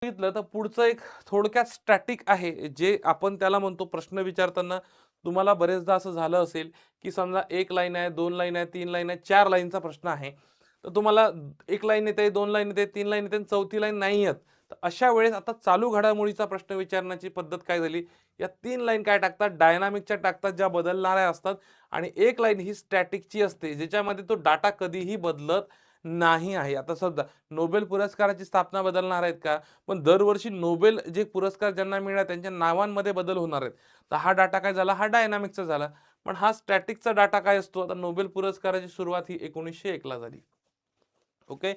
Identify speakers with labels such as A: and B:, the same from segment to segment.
A: बघितलं तर पुढचं एक थोडक्यात स्टॅटिक आहे, जे आपण त्याला म्हणतो प्रश्न विचारताना तुम्हाला बरेचदा असं झालं असेल, की समजा 1 लाईन आहे, 2 लाईन आहे, 3 लाईन आहे, 4 लाईनचा प्रश्न आहे. तर तुम्हाला 1 लाईन येते, 2 लाईन येते, 3 लाईन येते आणि चौथी लाईन नाही येत. तर अशा वेळेस आता चालू घडामोडीचा प्रश्न विचारण्याची पद्धत काय झाली, या 3 लाईन काय टाकतात, डायनामिकच्या टाकतात, ज्या बदलणाऱ्या असतात आणि 1 लाईन ही स्टॅटिकची असते, ज्याच्यामध्ये तो डाटा कधीही बदलत नाही आहे. आता समजा नोबेल पुरस्काराची स्थापना बदलणार आहेत का? पण दरवर्षी नोबेल जे पुरस्कार ज्यांना मिळणार त्यांच्या नावांमध्ये बदल होणार आहेत. तर हा डाटा काय झाला? हा डायनामिकचा झाला. पण हा स्टॅटिकचा डाटा काय असतो? आता नोबेल पुरस्काराची सुरुवात ही 1901 ला झाली. ओके.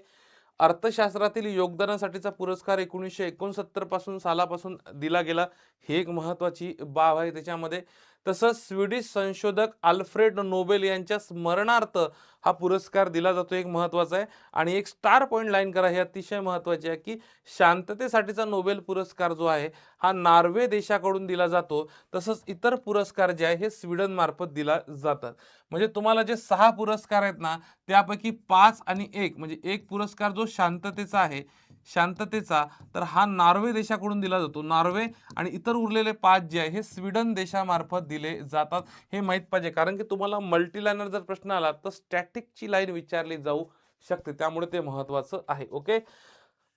A: अर्थशास्त्रातील योगदानासाठीचा पुरस्कार 1969 पासून सालापासून दिला गेला. ही एक महत्त्वाची बाब आहे त्याच्यामध्ये. तसंच स्वीडिश संशोधक अल्फ्रेड नोबेल यांच्या स्मरणार्थ हा पुरस्कार दिला जातो, एक महत्त्वाचा आहे. आणि एक स्टार पॉइंट लाईन करा, हे अतिशय महत्त्वाचे आहे, की शांततेसाठीचा नोबेल पुरस्कार जो आहे, हा नॉर्वे देशाकडून दिला जातो. तसंच इतर पुरस्कार जे आहे, हे स्वीडनमार्फत दिला जातात. म्हणजे तुम्हाला जे 6 पुरस्कार आहेत ना, त्यापैकी 5 आणि 1 म्हणजे एक पुरस्कार जो शांततेचा आहे, शांततेचा, तर हा नॉर्वे देशाकडून दिला जातो. नॉर्वे आणि इतर उरलेले 5 जे आहे हे स्वीडन देशामार्फत दिले जातात. हे माहीत पाहिजे, कारण की तुम्हाला मल्टी लाईनर जर प्रश्न आला तर स्टॅटिकची लाईन विचारली जाऊ शकते. त्यामुळे ते महत्त्वाचं आहे. ओके.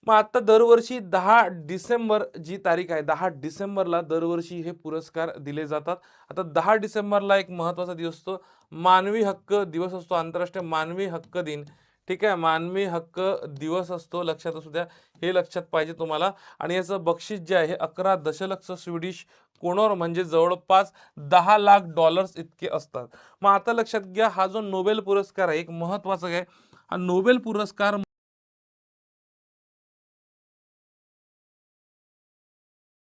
A: मग आता दरवर्षी 10 डिसेंबर जी तारीख आहे, 10 डिसेंबरला दरवर्षी हे पुरस्कार दिले जातात. आता 10 डिसेंबरला एक महत्त्वाचा दिवस असतो, मानवी हक्क दिवस असतो, आंतरराष्ट्रीय मानवी हक्क दिन. ठीक आहे, मानवी हक्क दिवस असतो, लक्षात असू द्या, हे लक्षात पाहिजे तुम्हाला. आणि याचं बक्षीस जे आहे 11 दशलक्ष स्वीडिश कोनोर म्हणजे जवळपास $10 लाख इतके असतात. मग आता लक्षात घ्या, हा जो नोबेल पुरस्कार आहे एक महत्त्वाचा आहे. हा नोबेल पुरस्कार